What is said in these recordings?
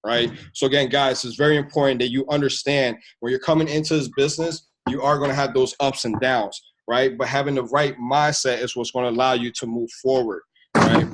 right? So again, guys, it's very important that you understand when you're coming into this business, you are going to have those ups and downs, right? But having the right mindset is what's going to allow you to move forward, right?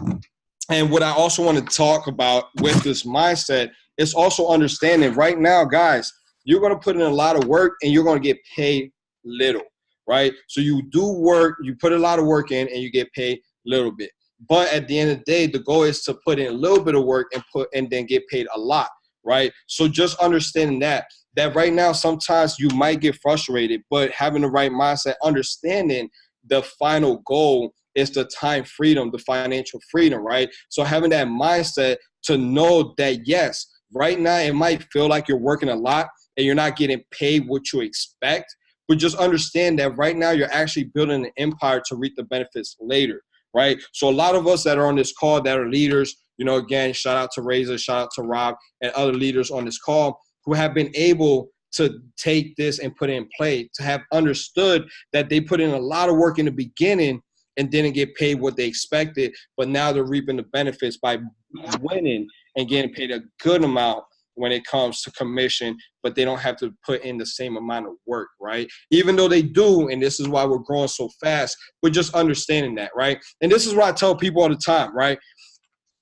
And what I also want to talk about with this mindset is also understanding right now, guys, you're going to put in a lot of work and you're going to get paid little, right? So you do work, you put a lot of work in and you get paid a little bit. But at the end of the day, the goal is to put in a little bit of work and then get paid a lot, right? So just understanding that right now, sometimes you might get frustrated, but having the right mindset, understanding the final goal is the time freedom, the financial freedom, right? So having that mindset to know that, yes, right now it might feel like you're working a lot and you're not getting paid what you expect, but just understand that right now you're actually building an empire to reap the benefits later, right? So a lot of us that are on this call that are leaders, again, shout out to Razor, shout out to Rob and other leaders on this call who have been able to take this and put it in play, to have understood that they put in a lot of work in the beginning and didn't get paid what they expected, but now they're reaping the benefits by winning and getting paid a good amount when it comes to commission, but they don't have to put in the same amount of work, right? Even though they do, and this is why we're growing so fast, but just understanding that, right? And this is what I tell people all the time, right?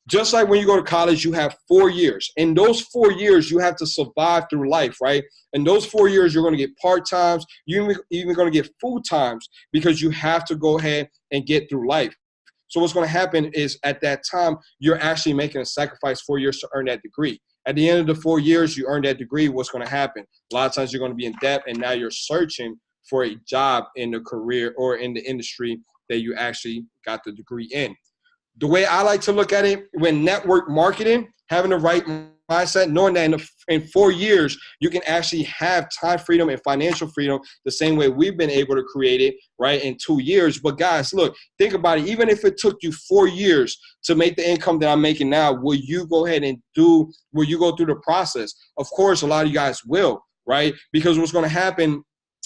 Just like when you go to college, you have 4 years. In those 4 years, you have to survive through life, right? In those 4 years, you're going to get part-times. You're even going to get full-times because you have to go ahead and get through life. So what's going to happen is at that time, you're actually making a sacrifice 4 years to earn that degree. At the end of the 4 years, you earn that degree, what's going to happen? A lot of times you're going to be in debt, and now you're searching for a job in the career or in the industry that you actually got the degree in. The way I like to look at it, when network marketing, having the right mindset, knowing that in 4 years, you can actually have time freedom and financial freedom the same way we've been able to create it, right, in 2 years. But guys, look, think about it. Even if it took you 4 years to make the income that I'm making now, will you go ahead and will you go through the process? Of course, a lot of you guys will, right? Because what's going to happen,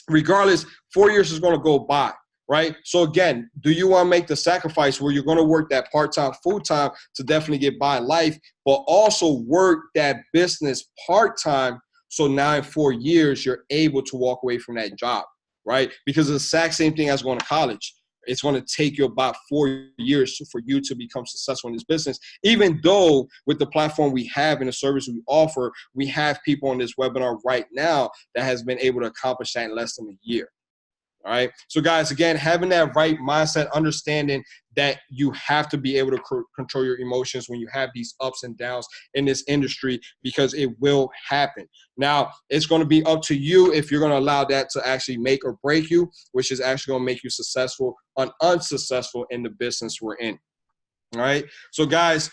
regardless, 4 years is going to go by. Right? So again, do you want to make the sacrifice where you're going to work that part-time, full-time to definitely get by life, but also work that business part-time so now in 4 years you're able to walk away from that job, right? Because it's the exact same thing as going to college. It's going to take you about 4 years for you to become successful in this business, even though with the platform we have and the service we offer, we have people on this webinar right now that has been able to accomplish that in less than a year. All right. So guys, again, having that right mindset, understanding that you have to be able to control your emotions when you have these ups and downs in this industry, because it will happen. Now, it's going to be up to you if you're going to allow that to actually make or break you, which is actually going to make you successful or unsuccessful in the business we're in. All right. So guys,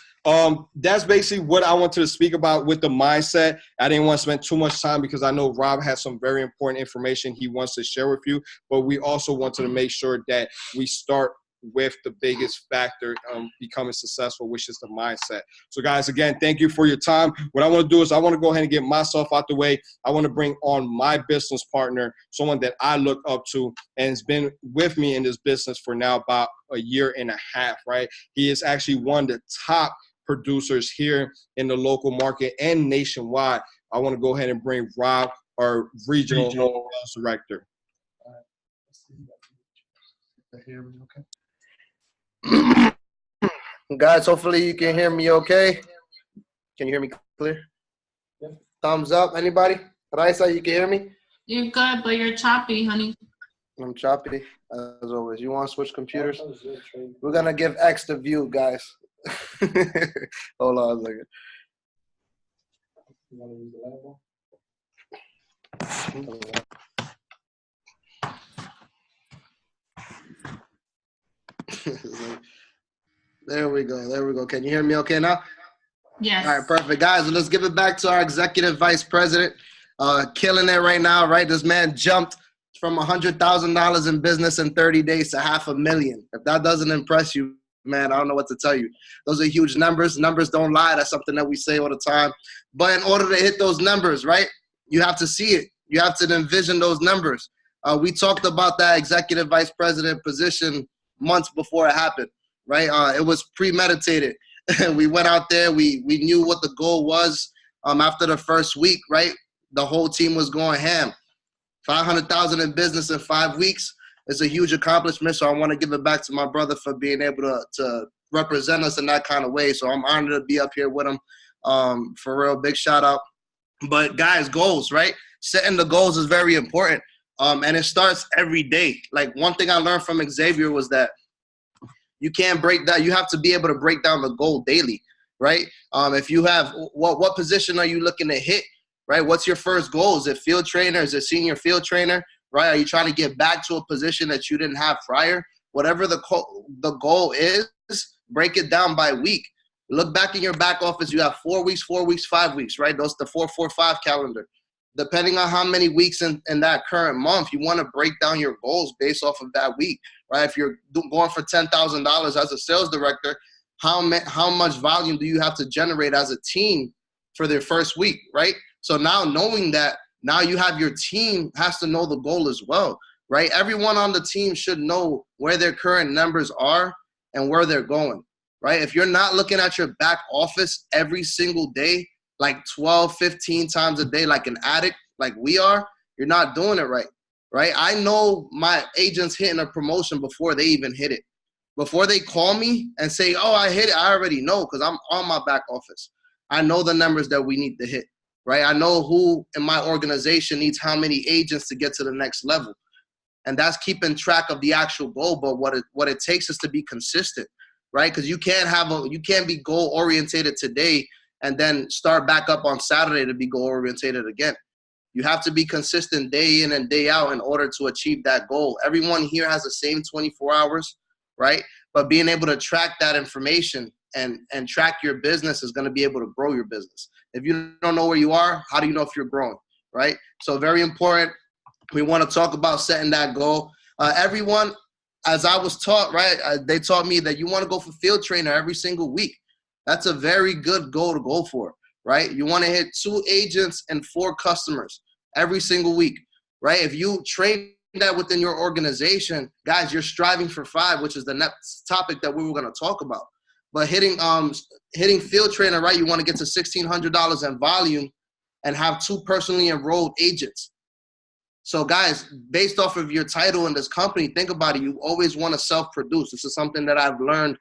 that's basically what I wanted to speak about with the mindset. I didn't want to spend too much time because I know Rob has some very important information he wants to share with you, but we also wanted to make sure that we start with the biggest factor becoming successful, which is the mindset. So guys, again, thank you for your time. What I want to do is I want to go ahead and get myself out the way. I want to bring on my business partner, someone that I look up to and has been with me in this business for now about a year and a half, right? He is actually one of the top producers here in the local market and nationwide. I want to go ahead and bring Rob, our regional sales director. Guys, hopefully you can hear me okay. Can you hear me clear? Yeah. Thumbs up, anybody? Raisa, you can hear me? You're good, but you're choppy, honey. I'm choppy, as always. You want to switch computers? We're going to give X the view, guys. Hold on a second. You want to use the label? There we go. There we go. Can you hear me okay now? Yes. All right, perfect. Guys, let's give it back to our executive vice president. Killing it right now, right? This man jumped from $100,000 in business in 30 days to $500,000. If that doesn't impress you, man, I don't know what to tell you. Those are huge numbers. Numbers don't lie. That's something that we say all the time. But in order to hit those numbers, right, you have to see it. You have to envision those numbers. We talked about that executive vice president position months before it happened, right? It was premeditated. We went out there. We knew what the goal was. After the first week, right, the whole team was going ham. 500,000 in business in 5 weeks is a huge accomplishment. So I want to give it back to my brother for being able to represent us in that kind of way. So I'm honored to be up here with him. For real, big shout out. But guys, goals, right? Setting the goals is very important. And it starts every day. Like one thing I learned from Xavier was that you can't break that. You have to be able to break down the goal daily, right? If you have, what position are you looking to hit, right? What's your first goal? Is it field trainer? Is it senior field trainer, right? Are you trying to get back to a position that you didn't have prior? Whatever the goal is, break it down by week. Look back in your back office. You have 4 weeks, 4 weeks, 5 weeks, right? Those the 4-4-5 calendar. Depending on how many weeks in that current month, you want to break down your goals based off of that week, right? If you're going for $10,000 as a sales director, how much volume do you have to generate as a team for their first week, right? So now knowing that, now you have your team has to know the goal as well, right? Everyone on the team should know where their current numbers are and where they're going, right? If you're not looking at your back office every single day, like 12, 15 times a day, like an addict, like we are, you're not doing it right, right? I know my agents hitting a promotion before they even hit it. Before they call me and say, oh, I hit it, I already know because I'm on my back office. I know the numbers that we need to hit, right? I know who in my organization needs how many agents to get to the next level. And that's keeping track of the actual goal, but what it takes is to be consistent, right? Because you can't be goal-orientated today and then start back up on Saturday to be goal-orientated again. You have to be consistent day in and day out in order to achieve that goal. Everyone here has the same 24 hours, right? But being able to track that information and track your business is going to be able to grow your business. If you don't know where you are, how do you know if you're growing, right? So very important. We want to talk about setting that goal. Everyone, as I was taught, right, they taught me that you want to go for field trainer every single week. That's a very good goal to go for, right? You want to hit 2 agents and 4 customers every single week, right? If you train that within your organization, guys, you're striving for 5, which is the next topic that we were going to talk about. But hitting field trainer, right, you want to get to $1,600 in volume and have 2 personally enrolled agents. So guys, based off of your title in this company, think about it. You always want to self-produce. This is something that I've learned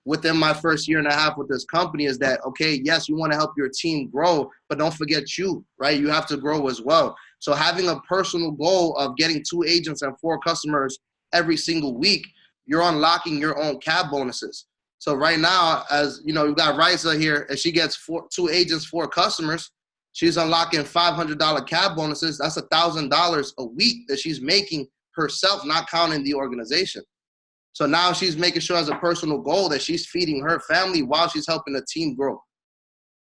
within my first year and a half with this company is that, okay, yes, you want to help your team grow, but don't forget you, right? You have to grow as well. So having a personal goal of getting 2 agents and 4 customers every single week, you're unlocking your own CAB bonuses. So right now, as you know, you've got Raisa here, and she gets 2 agents, 4 customers. She's unlocking $500 CAB bonuses. That's $1,000 a week that she's making herself, not counting the organization. So now she's making sure as a personal goal that she's feeding her family while she's helping the team grow,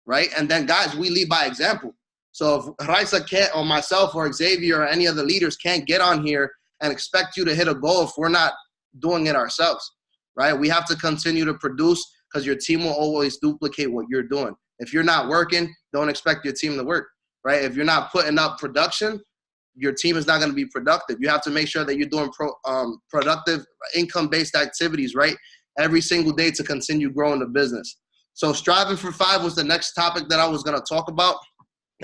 right? And then, guys, we lead by example. So if Raisa can't, or myself or Xavier or any of the leaders can't get on here and expect you to hit a goal if we're not doing it ourselves, right? We have to continue to produce because your team will always duplicate what you're doing. If you're not working, don't expect your team to work, right? If you're not putting up production, your team is not going to be productive. You have to make sure that you're doing productive income-based activities, right? Every single day to continue growing the business. So striving for 5 was the next topic that I was going to talk about.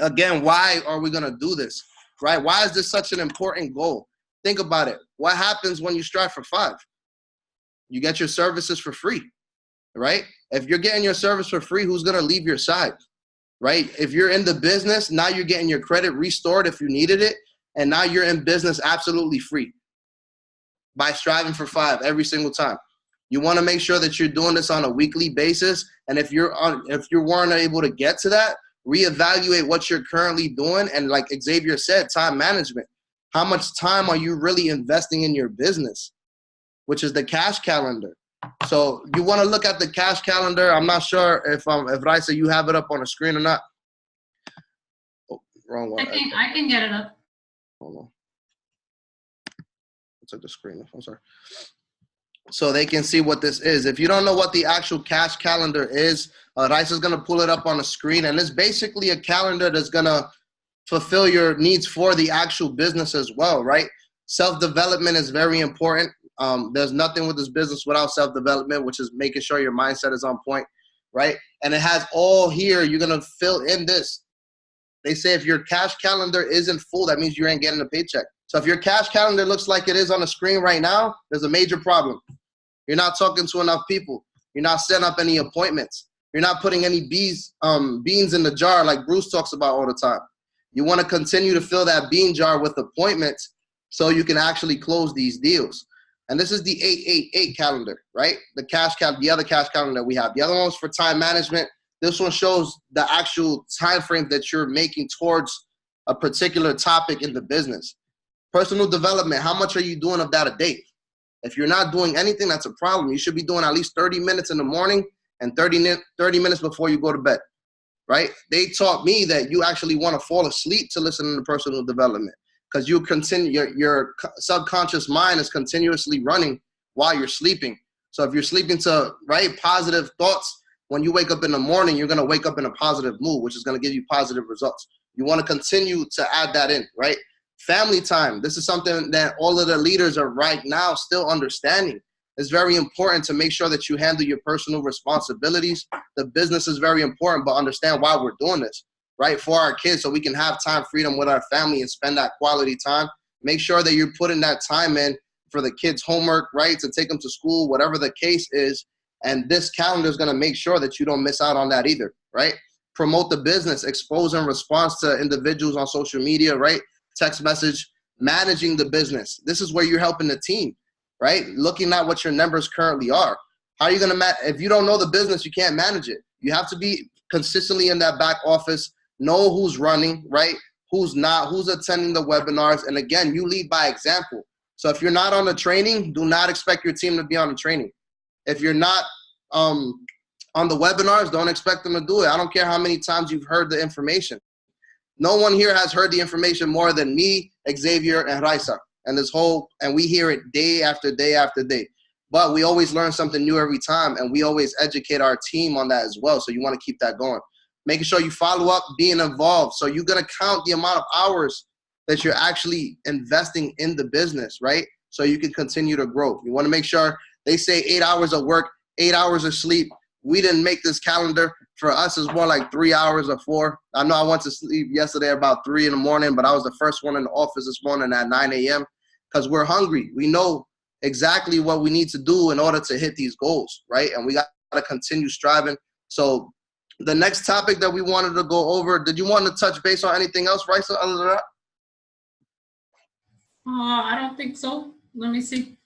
Again, why are we going to do this, right? Why is this such an important goal? Think about it. What happens when you strive for 5? You get your services for free, right? If you're getting your service for free, who's going to leave your side, right? If you're in the business, now you're getting your credit restored if you needed it. And now you're in business absolutely free by striving for 5 every single time. You want to make sure that you're doing this on a weekly basis. And if you weren't able to get to that, reevaluate what you're currently doing. And like Xavier said, time management. How much time are you really investing in your business, which is the cash calendar? So you want to look at the cash calendar. I'm not sure if Raisa, you have it up on the screen or not. Oh, wrong one. I can get it up. Hold on. I took the screen off. I'm sorry. So they can see what this is. If you don't know what the actual cash calendar is, Raisa is going to pull it up on the screen. And it's basically a calendar that's going to fulfill your needs for the actual business as well, right? Self-development is very important. There's nothing with this business without self-development, which is making sure your mindset is on point, right? And it has all here. You're going to fill in this. They say if your cash calendar isn't full, that means you ain't getting a paycheck. So if your cash calendar looks like it is on the screen right now, there's a major problem. You're not talking to enough people. You're not setting up any appointments. You're not putting any beans in the jar like Bruce talks about all the time. You want to continue to fill that bean jar with appointments so you can actually close these deals. And this is the 888 calendar, right? The other cash calendar that we have. The other one was for time management. This one shows the actual time frame that you're making towards a particular topic in the business. Personal development, how much are you doing of that a day? If you're not doing anything, that's a problem. You should be doing at least 30 minutes in the morning and 30 minutes before you go to bed, right? They taught me that you actually want to fall asleep to listen to personal development because you continue, your subconscious mind is continuously running while you're sleeping. So if you're sleeping to, right, positive thoughts, when you wake up in the morning, you're going to wake up in a positive mood, which is going to give you positive results. You want to continue to add that in, right? Family time. This is something that all of the leaders are right now still understanding. It's very important to make sure that you handle your personal responsibilities. The business is very important, but understand why we're doing this, right? For our kids, so we can have time freedom with our family and spend that quality time. Make sure that you're putting that time in for the kids' homework, right? To take them to school, whatever the case is. And this calendar is going to make sure that you don't miss out on that either, right? Promote the business, expose and response to individuals on social media, right? Text message, managing the business. This is where you're helping the team, right? Looking at what your numbers currently are. How are you going to if you don't know the business, you can't manage it. You have to be consistently in that back office, know who's running, right? Who's not, who's attending the webinars. And again, you lead by example. So if you're not on the training, do not expect your team to be on the training. If you're not on the webinars, don't expect them to do it. I don't care how many times you've heard the information. No one here has heard the information more than me, Xavier, and Raisa. And we hear it day after day after day. But we always learn something new every time, and we always educate our team on that as well. So you want to keep that going. Making sure you follow up, being involved. So you're going to count the amount of hours that you're actually investing in the business, right? So you can continue to grow. You want to make sure they say 8 hours of work, 8 hours of sleep. We didn't make this calendar. For us, it's more like 3 hours or 4. I know I went to sleep yesterday about 3 in the morning, but I was the first one in the office this morning at 9 a.m. because we're hungry. We know exactly what we need to do in order to hit these goals, right? And we got to continue striving. So the next topic that we wanted to go over, did you want to touch base on anything else, Raisa, other than that? I don't think so. Let me see.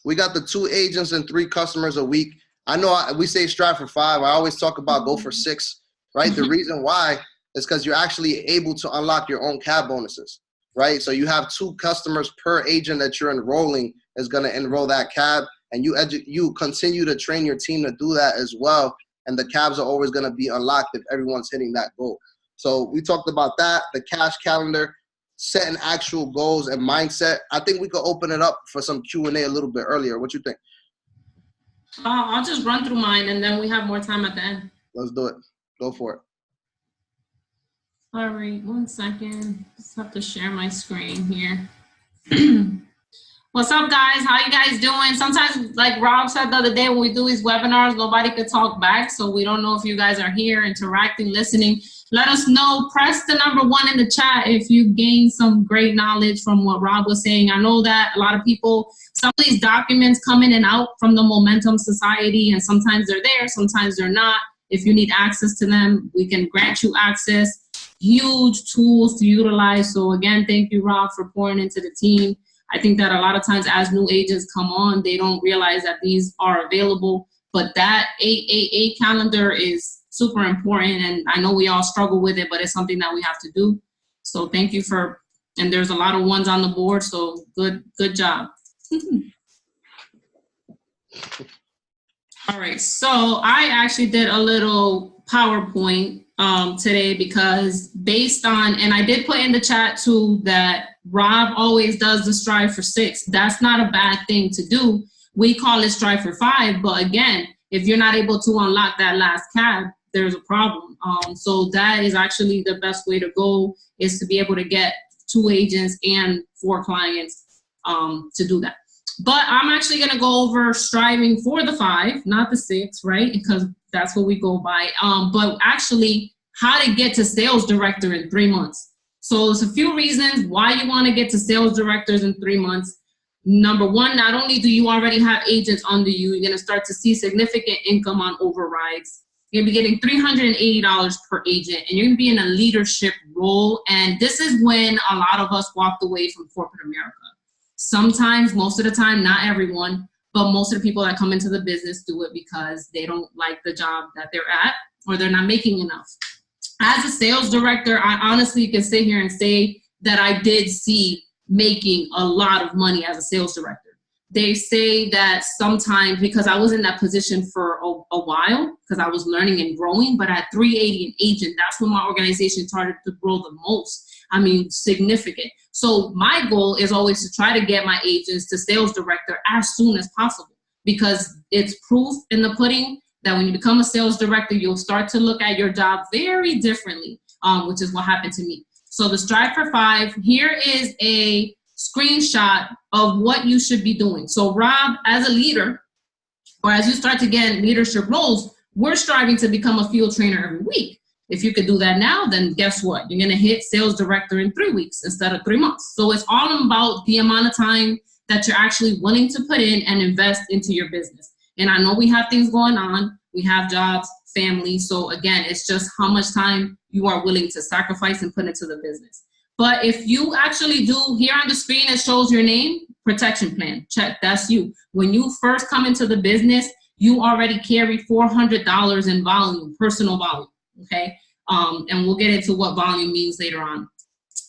We got the 2 agents and 3 customers a week. I know we say strive for 5. I always talk about go for 6, right? The reason why is because you're actually able to unlock your own CAB bonuses, right? So you have 2 customers per agent that you're enrolling is going to enroll that CAB, and you continue to train your team to do that as well, and the CABs are always going to be unlocked if everyone's hitting that goal. So we talked about that, the cash calendar, setting actual goals and mindset. I think we could open it up for some Q&A a little bit earlier. What you think? I'll just run through mine, and then we have more time at the end. Let's do it. Go for it. All right, 1 second. Just have to share my screen here. What's up, guys? How you guys doing? Sometimes, like Rob said the other day, when we do these webinars, nobody could talk back, so we don't know if you guys are here, interacting, listening. Let us know. Press the number 1 in the chat if you gained some great knowledge from what Rob was saying. I know that a lot of people, some of these documents come in and out from the Momentum Society, and sometimes they're there, sometimes they're not. If you need access to them, we can grant you access. Huge tools to utilize. So again, thank you, Rob, for pouring into the team. I think that a lot of times as new agents come on, they don't realize that these are available. But that 888 calendar is super important, and I know we all struggle with it, but it's something that we have to do. So thank you for, and there's a lot of ones on the board, so good job. All right, so I actually did a little PowerPoint today because based on, and I did put in the chat too that Rob always does the strive for 6. That's not a bad thing to do. We call it strive for 5, but again, if you're not able to unlock that last CAB, there's a problem. So that is actually the best way to go, is to be able to get 2 agents and 4 clients to do that. But I'm actually gonna go over striving for the 5, not the 6, right? Because that's what we go by. But actually how to get to sales director in 3 months. So there's a few reasons why you want to get to sales directors in 3 months. Number one, not only do you already have agents under you, you're going to start to see significant income on overrides. You're going to be getting $380 per agent, and you're going to be in a leadership role. And this is when a lot of us walked away from corporate America. Sometimes, most of the time, not everyone, but most of the people that come into the business do it because they don't like the job that they're at or they're not making enough. As a sales director, I honestly can sit here and say that I did see making a lot of money as a sales director. They say that sometimes, because I was in that position for a while, because I was learning and growing, but at 380 an agent, that's when my organization started to grow the most. I mean, significant. So my goal is always to try to get my agents to sales director as soon as possible, because it's proof in the pudding that when you become a sales director, you'll start to look at your job very differently, which is what happened to me. So the Strive for 5, here is a screenshot of what you should be doing. So Rob, as a leader, or as you start to get leadership roles, we're striving to become a field trainer every week. If you could do that now, then guess what? You're going to hit sales director in 3 weeks instead of 3 months. So it's all about the amount of time that you're actually willing to put in and invest into your business. And I know we have things going on. We have jobs, family. So again, it's just how much time you are willing to sacrifice and put into the business. But if you actually do, here on the screen, it shows your name, protection plan. Check, that's you. When you first come into the business, you already carry $400 in volume, personal volume, okay? And we'll get into what volume means later on.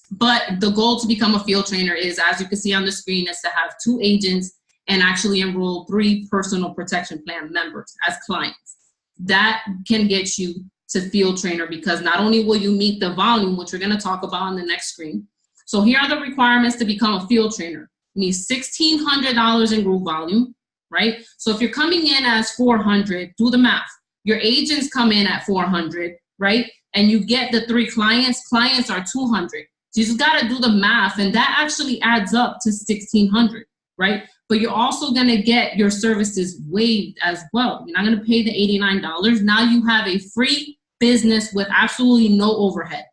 But the goal to become a field trainer is, as you can see on the screen, is to have 2 agents and actually enroll 3 personal protection plan members as clients. That can get you to field trainer, because not only will you meet the volume, which we're going to talk about on the next screen. So here are the requirements to become a field trainer. You need $1,600 in group volume, right? So if you're coming in as 400, do the math. Your agents come in at 400, right? And you get the 3 clients. Clients are 200. So you just got to do the math, and that actually adds up to 1,600, right? But you're also going to get your services waived as well. You're not going to pay the $89. Now you have a free business with absolutely no overhead.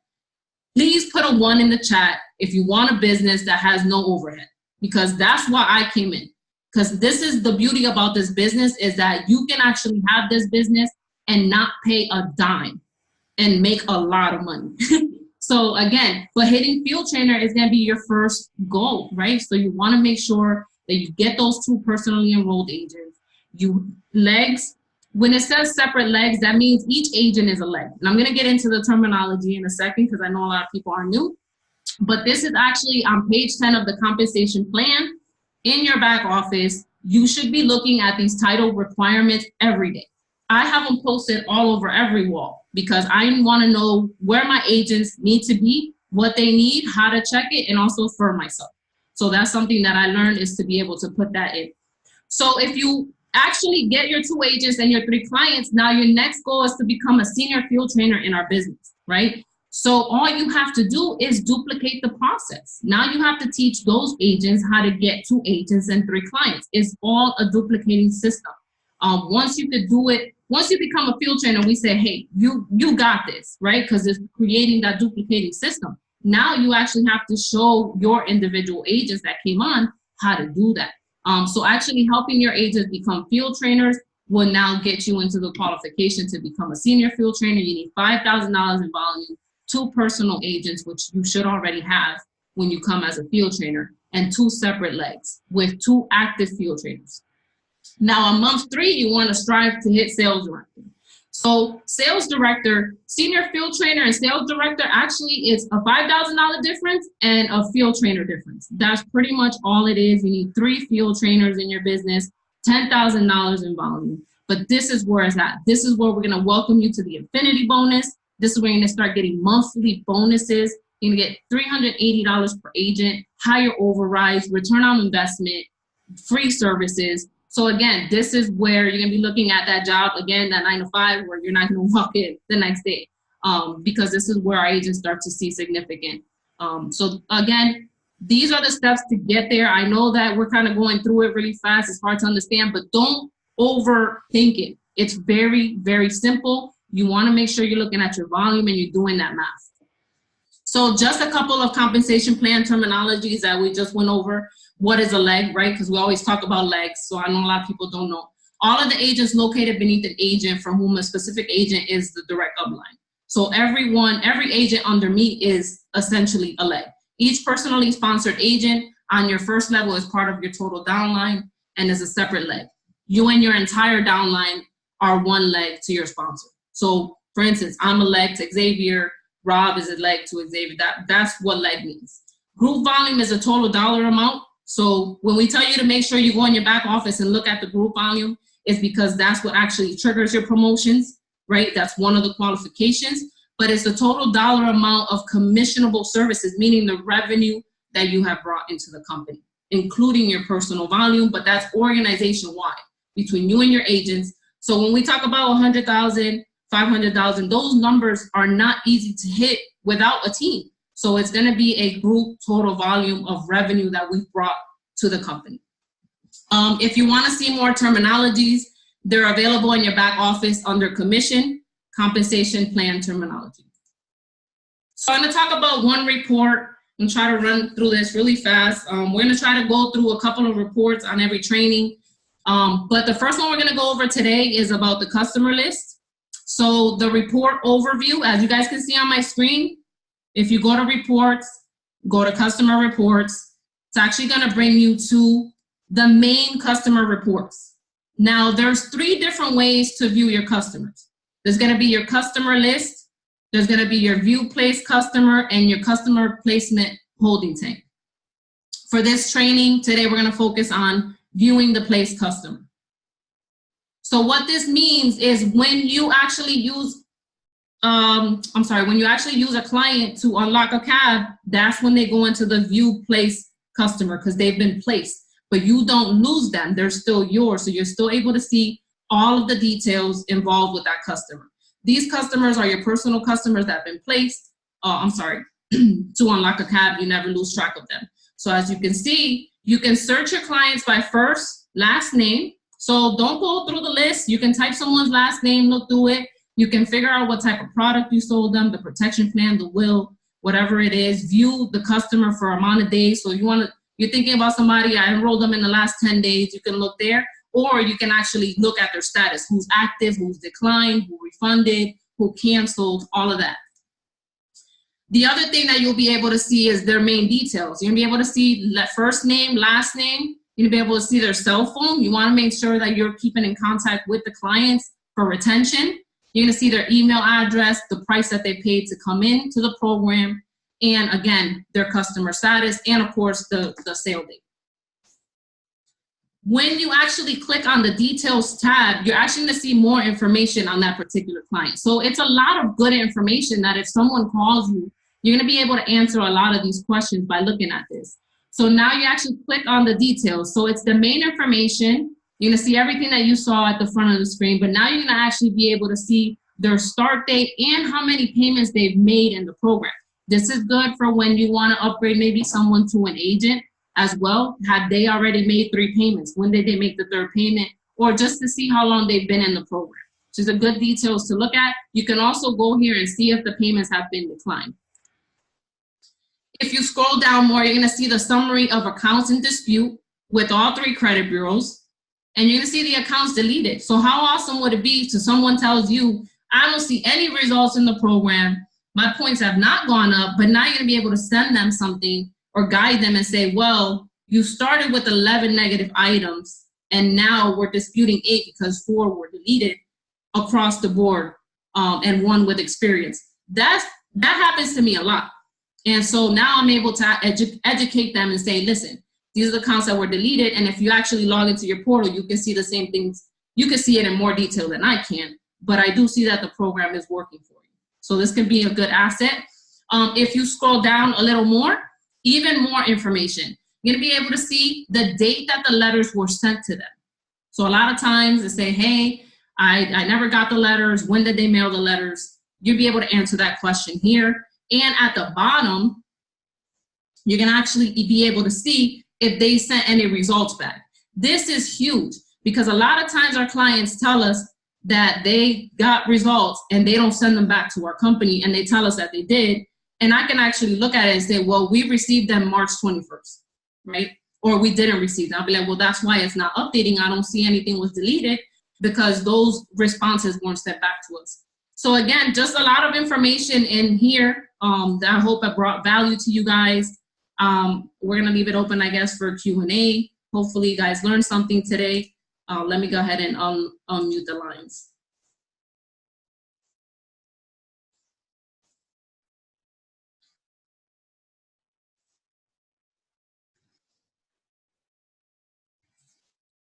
Please put a 1 in the chat if you want a business that has no overhead, because that's why I came in. Because this is the beauty about this business, is that you can actually have this business and not pay a dime and make a lot of money. So again, but hitting field trainer is going to be your first goal, right? So you want to make sure that you get those 2 personally enrolled agents. Legs, when it says separate legs, that means each agent is a leg. And I'm going to get into the terminology in a second, because I know a lot of people are new. But this is actually on page 10 of the compensation plan. In your back office, you should be looking at these title requirements every day. I have them posted all over every wall, because I want to know where my agents need to be, what they need, how to check it, and also for myself. So that's something that I learned, is to be able to put that in. So if you actually get your 2 agents and your 3 clients, now your next goal is to become a senior field trainer in our business, right? So all you have to do is duplicate the process. Now you have to teach those agents how to get 2 agents and 3 clients. It's all a duplicating system. Once you could do it, once you become a field trainer, we say, hey, you got this, right? Because it's creating that duplicating system. Now you actually have to show your individual agents that came on how to do that. So actually helping your agents become field trainers will now get you into the qualification to become a senior field trainer. You need $5,000 in volume, 2 personal agents, which you should already have when you come as a field trainer, and 2 separate legs with 2 active field trainers. Now on month 3, you want to strive to hit sales director. So sales director, senior field trainer, and sales director, actually it's a $5,000 difference and a field trainer difference. That's pretty much all it is. You need 3 field trainers in your business, $10,000 in volume. But this is where it's at. This is where we're going to welcome you to the Infinity bonus. This is where you're going to start getting monthly bonuses. You're going to get $380 per agent, higher overrides, return on investment, free services. So again, this is where you're going to be looking at that job, again, that 9 to 5, where you're not going to walk in the next day, because this is where our agents start to see significant. So again, these are the steps to get there. I know that we're kind of going through it really fast. It's hard to understand, but don't overthink it. It's very, very simple. You want to make sure you're looking at your volume and you're doing that math. So just a couple of compensation plan terminologies that we just went over. What is a leg, right? Because we always talk about legs, so I know a lot of people don't know. All of the agents located beneath an agent from whom a specific agent is the direct upline. So every agent under me is essentially a leg. Each personally sponsored agent on your first level is part of your total downline and is a separate leg. You and your entire downline are one leg to your sponsor. So for instance, I'm a leg to Xavier, Rob is a leg to Xavier. That's what leg means. Group volume is a total dollar amount. So when we tell you to make sure you go in your back office and look at the group volume, it's because that's what actually triggers your promotions, right? That's one of the qualifications, but it's the total dollar amount of commissionable services, meaning the revenue that you have brought into the company, including your personal volume, but that's organization-wide between you and your agents. So when we talk about 100,000, 500,000, those numbers are not easy to hit without a team. So it's going to be a group total volume of revenue that we've brought to the company. If you want to see more terminologies, they're available in your back office under commission, compensation plan terminology. So I'm going to talk about one report and try to run through this really fast. We're going to try to go through a couple of reports on every training. But the first one we're going to go over today is about the customer list. So the report overview, as you guys can see on my screen, if you go to reports, go to customer reports, it's actually going to bring you to the main customer reports. Now, there's 3 different ways to view your customers. There's going to be your customer list, there's going to be your view place customer, and your customer placement holding tank. For this training today, we're going to focus on viewing the place customer. So what this means is when you actually use when you actually use a client to unlock a cab, that's when they go into the view place customer because they've been placed, but you don't lose them. They're still yours. So you're still able to see all of the details involved with that customer. These customers are your personal customers that have been placed. To unlock a cab, you never lose track of them. So as you can see, you can search your clients by first, last name. So don't go through the list. You can type someone's last name, look through it. You can figure out what type of product you sold them, the protection plan, the will, whatever it is. View the customer for amount of days. So you're thinking about somebody, I enrolled them in the last 10 days, you can look there. Or you can actually look at their status, who's active, who's declined, who refunded, who canceled, all of that. The other thing that you'll be able to see is their main details. You're gonna be able to see first name, last name. You're gonna be able to see their cell phone. You wanna make sure that you're keeping in contact with the clients for retention. You're gonna see their email address, the price that they paid to come in to the program, and again, their customer status, and of course, the sale date. When you actually click on the details tab, you're actually gonna see more information on that particular client. So it's a lot of good information that if someone calls you, you're gonna be able to answer a lot of these questions by looking at this. So now you actually click on the details. So it's the main information. You're gonna see everything that you saw at the front of the screen, but now you're gonna actually be able to see their start date and how many payments they've made in the program. This is good for when you wanna upgrade maybe someone to an agent as well. Had they already made 3 payments? When did they make the 3rd payment? Or just to see how long they've been in the program. So it's a good details to look at. You can also go here and see if the payments have been declined. If you scroll down more, you're gonna see the summary of accounts in dispute with all 3 credit bureaus, and you're gonna see the accounts deleted. So how awesome would it be to someone tells you, I don't see any results in the program, my points have not gone up, but now you're gonna be able to send them something or guide them and say, well, you started with 11 negative items, and now we're disputing 8 because 4 were deleted across the board, and 1 with experience. That happens to me a lot. And so now I'm able to educate them and say, listen, these are the accounts that were deleted, and if you actually log into your portal, you can see the same things. You can see it in more detail than I can, but I do see that the program is working for you. So this can be a good asset. If you scroll down a little more, even more information. You're gonna be able to see the date that the letters were sent to them. So a lot of times they say, hey, I never got the letters. When did they mail the letters? You'll be able to answer that question here. And at the bottom, you're gonna actually be able to see if they sent any results back. This is huge because a lot of times our clients tell us that they got results and they don't send them back to our company and they tell us that they did. And I can actually look at it and say, well, we received them March 21st, right? Or we didn't receive them. I'll be like, well, that's why it's not updating. I don't see anything was deleted because those responses weren't sent back to us. So again, just a lot of information in here that I hope I brought value to you guys. We're gonna leave it open, I guess, for Q&A. Hopefully you guys learned something today. Let me go ahead and unmute the lines.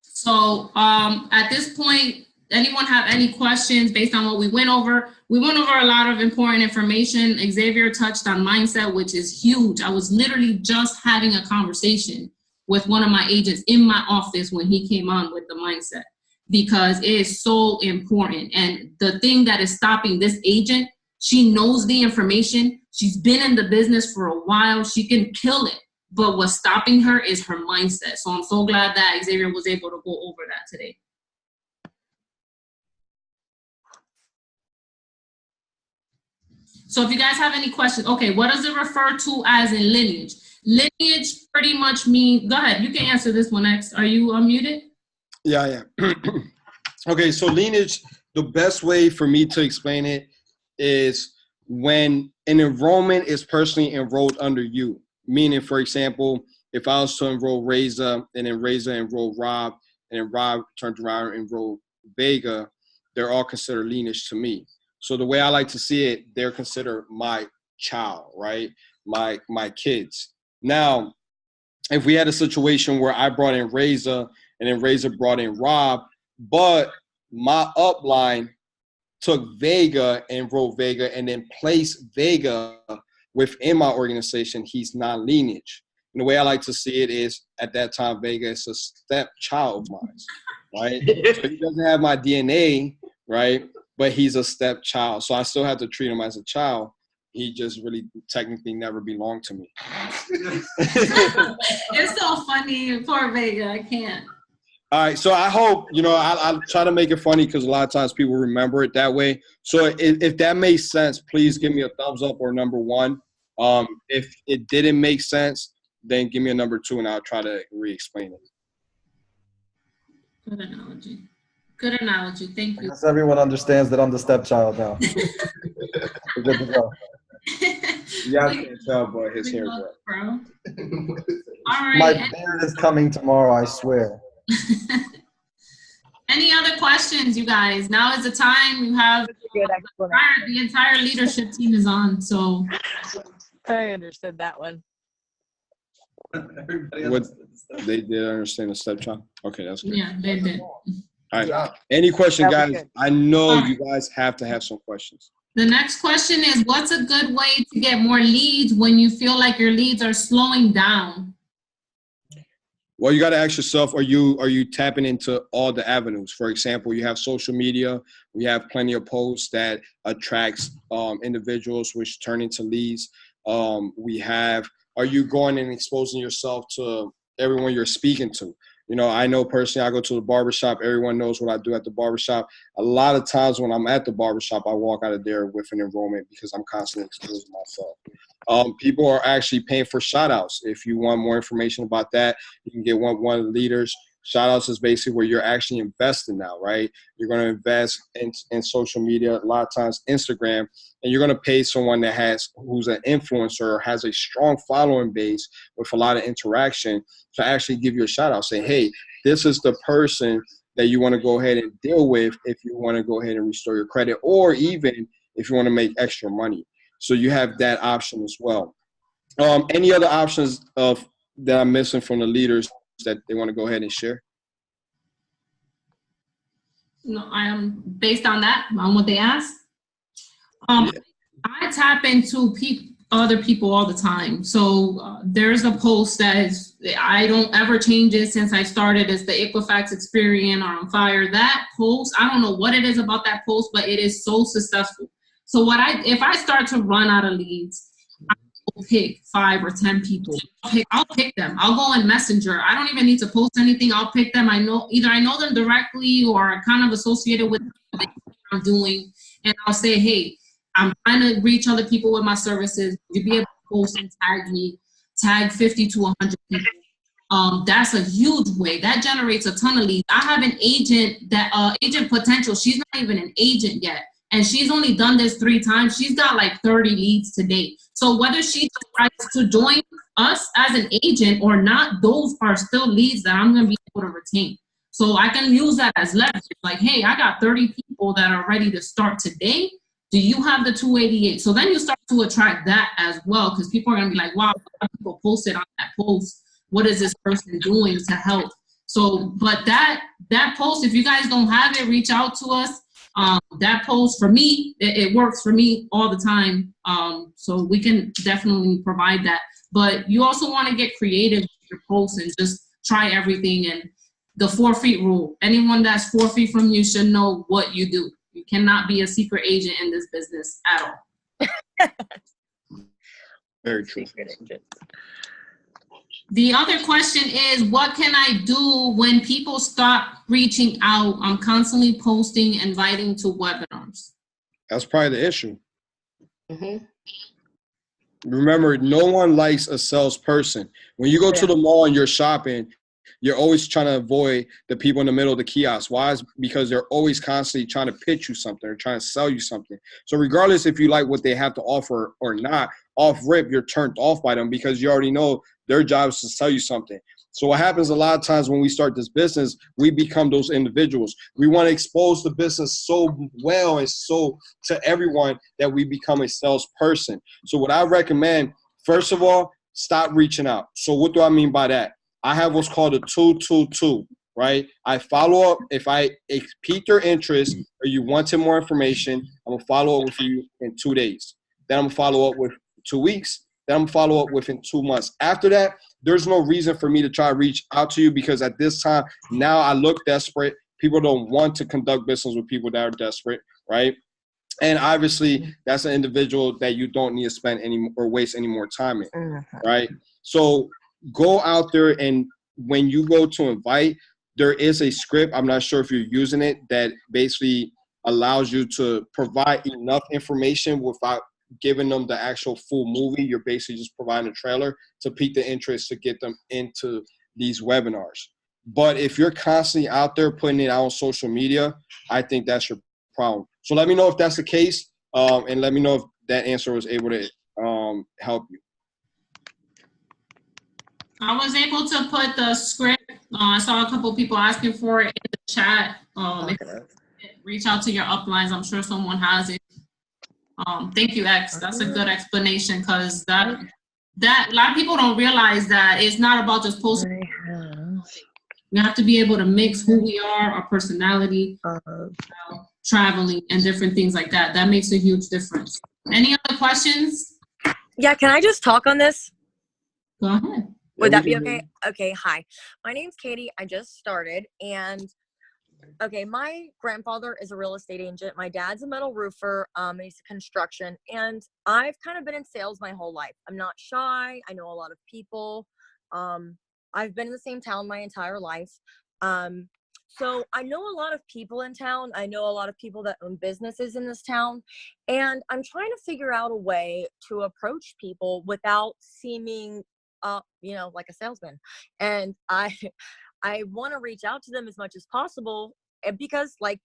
So at this point, anyone have any questions based on what we went over? We went over a lot of important information. Xavier touched on mindset, which is huge. I was literally just having a conversation with one of my agents in my office when he came on with the mindset, because it is so important. And the thing that is stopping this agent, she knows the information. She's been in the business for a while. She can kill it. But what's stopping her is her mindset. So I'm so glad that Xavier was able to go over that today. So if you guys have any questions, okay, what does it refer to as in lineage? Lineage pretty much means, go ahead, you can answer this one next. Are you unmuted? Yeah. Okay, so lineage, the best way for me to explain it is when an enrollment is personally enrolled under you. Meaning, for example, if I was to enroll Reza and then Reza enrolled Rob and then Rob turned around and enrolled Vega, they're all considered lineage to me. So the way I like to see it, they're considered my child, right? My kids. Now, if we had a situation where I brought in Reza and then Reza brought in Rob, but my upline took Vega and enrolled Vega and then placed Vega within my organization, he's non-lineage. And the way I like to see it is, at that time, Vega is a stepchild of mine, right? So he doesn't have my DNA, right? But he's a stepchild. So I still have to treat him as a child. He just really technically never belonged to me. It's so funny. Poor Vega, I can't. All right, so I hope, I'll try to make it funny because a lot of times people remember it that way. So if that makes sense, please give me a thumbs up or number one. If it didn't make sense, then give me a number two and I'll try to re-explain it. Good analogy. Good analogy. Thank you. Because everyone understands that I'm the stepchild now. We're good to go. Yeah, I can't tell, but his hair is bro. All right. My beard is coming tomorrow, I swear. Any other questions, you guys? Now is the time. You have the entire leadership team is on. So I understood that one. What, they did understand the stepchild? Okay, that's good. Yeah, they did. All right. Any question, That was guys? good. I know you guys have to have some questions. The next question is, what's a good way to get more leads when you feel like your leads are slowing down? Well, you got to ask yourself, are you tapping into all the avenues? For example, you have social media. We have plenty of posts that attracts individuals, which turn into leads. Are you going and exposing yourself to everyone you're speaking to? I know personally, I go to the barbershop. Everyone knows what I do at the barbershop. A lot of times when I'm at the barbershop, I walk out of there with an enrollment because I'm constantly exposing myself. People are actually paying for shout-outs. If you want more information about that, you can get one of the leaders. Shout-outs is basically where you're actually investing now, right? You're going to invest in social media, a lot of times Instagram, and you're going to pay someone who's an influencer or has a strong following base with a lot of interaction to actually give you a shout-out. Say, hey, this is the person that you want to go ahead and deal with if you want to go ahead and restore your credit, or even if you want to make extra money. So you have that option as well. Any other options that I'm missing from the leaders that they want to go ahead and share? No, I am based on what they asked. I tap into other people all the time. So there's a post I don't ever change it since I started. It's the Equifax Experian or On Fire. That post, I don't know what it is about that post, but it is so successful. So if I start to run out of leads, I'll pick 5 or 10 people. I'll pick them. I'll go in Messenger. I don't even need to post anything. I'll pick them. Either I know them directly or kind of associated with them, I'm doing, and I'll say, hey, I'm trying to reach other people with my services. You'll be able to post and tag me, tag 50 to 100 people. That's a huge way. That generates a ton of leads. I have an agent that agent potential. She's not even an agent yet, and she's only done this 3 times. She's got like 30 leads to date. So whether she decides to join us as an agent or not, those are still leads that I'm going to be able to retain. So I can use that as leverage. Like, hey, I got 30 people that are ready to start today. Do you have the 288? So then you start to attract that as well, because people are going to be like, wow, people posted on that post. What is this person doing to help? So, but that post, if you guys don't have it, reach out to us. That post for me, it works for me all the time. So we can definitely provide that. But you also want to get creative with your posts and just try everything. And the 4 feet rule. Anyone that's 4 feet from you should know what you do. You cannot be a secret agent in this business at all. Very true. The other question is, what can I do when people stop reaching out? I'm constantly posting, inviting to webinars. That's probably the issue. Remember, no one likes a salesperson. When you go to the mall and you're shopping, you're always trying to avoid the people in the middle of the kiosk. Why? Because they're always constantly trying to pitch you something or trying to sell you something. So regardless if you like what they have to offer or not, off rip, you're turned off by them because you already know their job is to sell you something. So what happens a lot of times when we start this business, we become those individuals. We want to expose the business so well and so to everyone that we become a salesperson. So what I recommend, first of all, stop reaching out. So what do I mean by that? I have what's called a 2-2-2, right? I follow up. If I pique your interest or you wanted more information, I'm going to follow up with you in 2 days. Then I'm going to follow up with 2 weeks. Then I'm going to follow up within 2 months. After that, there's no reason for me to try to reach out to you because at this time, now I look desperate. People don't want to conduct business with people that are desperate, right? And obviously, that's an individual that you don't need to spend any or waste any more time in, right? So go out there, and when you go to invite, there is a script. I'm not sure if you're using it that basically allows you to provide enough information without giving them the actual full movie. You're basically just providing a trailer to pique the interest to get them into these webinars. But if you're constantly out there putting it out on social media, I think that's your problem. So let me know if that's the case, and let me know if that answer was able to help you. I was able to put the script. I saw a couple of people asking for it in the chat. Reach out to your uplines. I'm sure someone has it. Thank you, X. That's a good explanation because that a lot of people don't realize that it's not about just posting. We have to be able to mix who we are, our personality, traveling, and different things like that. That makes a huge difference. Any other questions? Yeah, can I just talk on this? Go ahead. Would that be okay? Okay, hi. My name's Katie. I just started, and okay, my grandfather is a real estate agent. My dad's a metal roofer. He's construction, and I've kind of been in sales my whole life. I'm not shy. I know a lot of people. I've been in the same town my entire life. So I know a lot of people in town. I know a lot of people that own businesses in this town, and I'm trying to figure out a way to approach people without seeming like a salesman. And I want to reach out to them as much as possible because like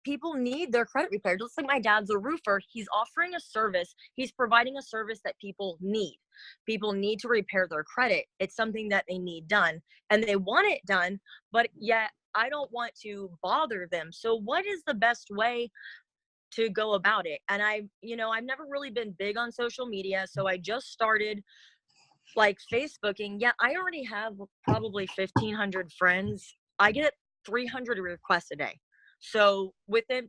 people need their credit repaired. Just like my dad's a roofer, he's offering a service. He's providing a service that people need. People need to repair their credit. It's something that they need done and they want it done, but yet I don't want to bother them. So what is the best way to go about it? And I've never really been big on social media. So I just started like Facebooking. Yeah, I already have probably 1,500 friends. I get 300 requests a day. So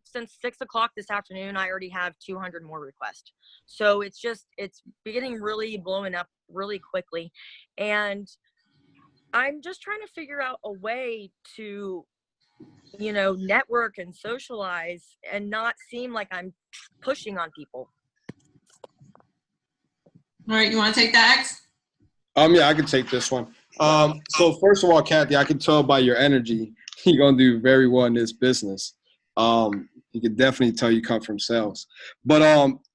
since 6 o'clock this afternoon, I already have 200 more requests. So it's beginning really blowing up really quickly. And I'm just trying to figure out a way to, network and socialize and not seem like I'm pushing on people. All right, you want to take that, X? Yeah, I can take this one. So first of all, Kathy, I can tell by your energy, you're going to do very well in this business. You can definitely tell you come from sales. But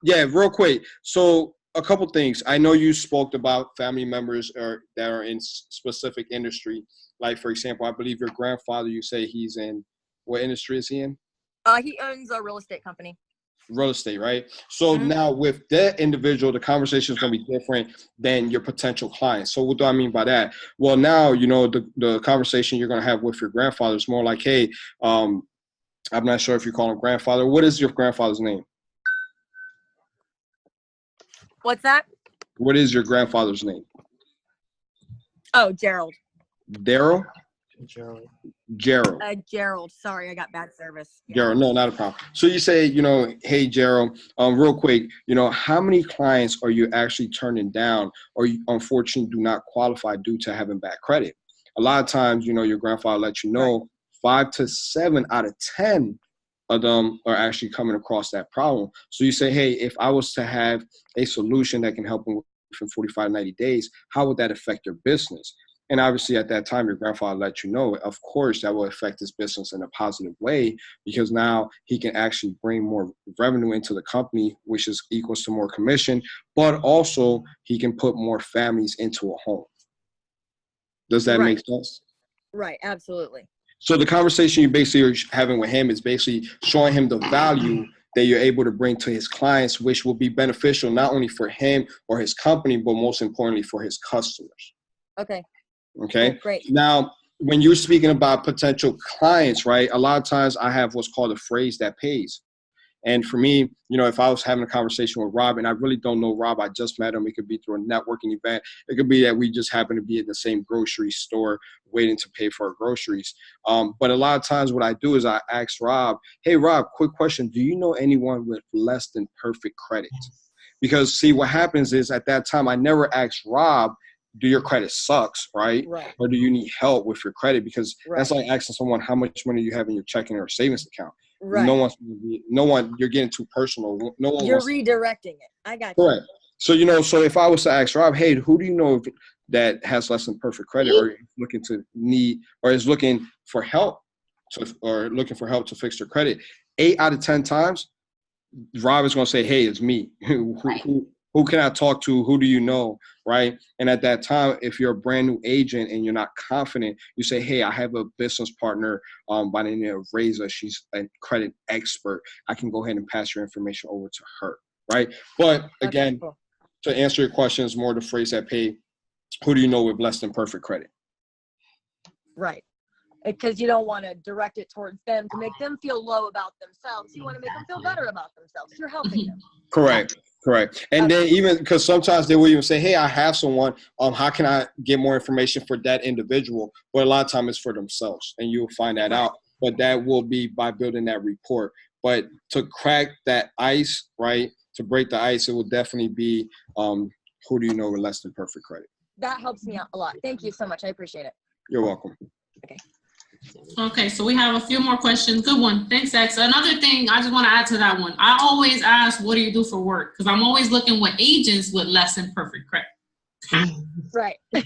yeah, real quick. So a couple things. I know you spoke about family members that are in specific industry. Like, for example, I believe your grandfather, you say he's in, what industry is he in? He owns a real estate company. Real estate, right? So now with that individual, the conversation is going to be different than your potential clients. So what do I mean by that? Well, now, you know, the conversation you're going to have with your grandfather is more like, hey, I'm not sure if you call him grandfather. What is your grandfather's name? What's that? What is your grandfather's name? Oh, Gerald. Daryl? Gerald. Gerald. Sorry, I got bad service. Yeah. Gerald, no, not a problem. So you say, you know, hey, Gerald, real quick, you know, how many clients are you actually turning down or you unfortunately do not qualify due to having bad credit? A lot of times, you know, your grandfather lets you know 5 to 7 out of 10 of them are actually coming across that problem. So you say, hey, if I was to have a solution that can help them within 45, 90 days, how would that affect your business? And obviously at that time, your grandfather let you know, of course, that will affect his business in a positive way because now he can actually bring more revenue into the company, which is equals to more commission, but also he can put more families into a home. Does that make sense? Right, absolutely. So the conversation you basically are having with him is basically showing him the value that you're able to bring to his clients, which will be beneficial not only for him or his company, but most importantly for his customers. Okay. Okay. Oh, great. Now, when you're speaking about potential clients, right, a lot of times I have what's called a phrase that pays. And for me, you know, if I was having a conversation with Rob and I really don't know Rob, I just met him. It could be through a networking event. It could be that we just happen to be at the same grocery store waiting to pay for our groceries. But a lot of times what I do is I ask Rob, hey, Rob, quick question. Do you know anyone with less than perfect credit? Because see, what happens is at that time, I never asked Rob, do your credit sucks, right? Or do you need help with your credit? Because that's like asking someone how much money you have in your checking or savings account. Right. No one, you're getting too personal. No one. You're redirecting it. I got you. Correct. So, you know, so if I was to ask Rob, hey, who do you know that has less than perfect credit or looking to need or is looking for help to fix their credit? 8 out of 10 times, Rob is going to say, hey, it's me. Who can I talk to? Who do you know? Right. And at that time, if you're a brand new agent and you're not confident, you say, hey, I have a business partner by the name of Reza. She's a credit expert. I can go ahead and pass your information over to her. Right. But again, to answer your question, is more the phrase that pay. Who do you know with less than perfect credit? Right. Because you don't want to direct it towards them to make them feel low about themselves. You want to make them feel better about themselves. You're helping them. Correct. And then even because sometimes they will even say, hey, I have someone, how can I get more information for that individual? But a lot of times it's for themselves and you'll find that out. But that will be by building that rapport. But to crack that ice, right, to break the ice, it will definitely be who do you know with less than perfect credit? That helps me out a lot. Thank you so much. I appreciate it. You're welcome. Okay, so we have a few more questions. Good one. Thanks, X. Another thing I just want to add to that one. I always ask, what do you do for work? Because I'm always looking with agents with less than perfect credit. Right. So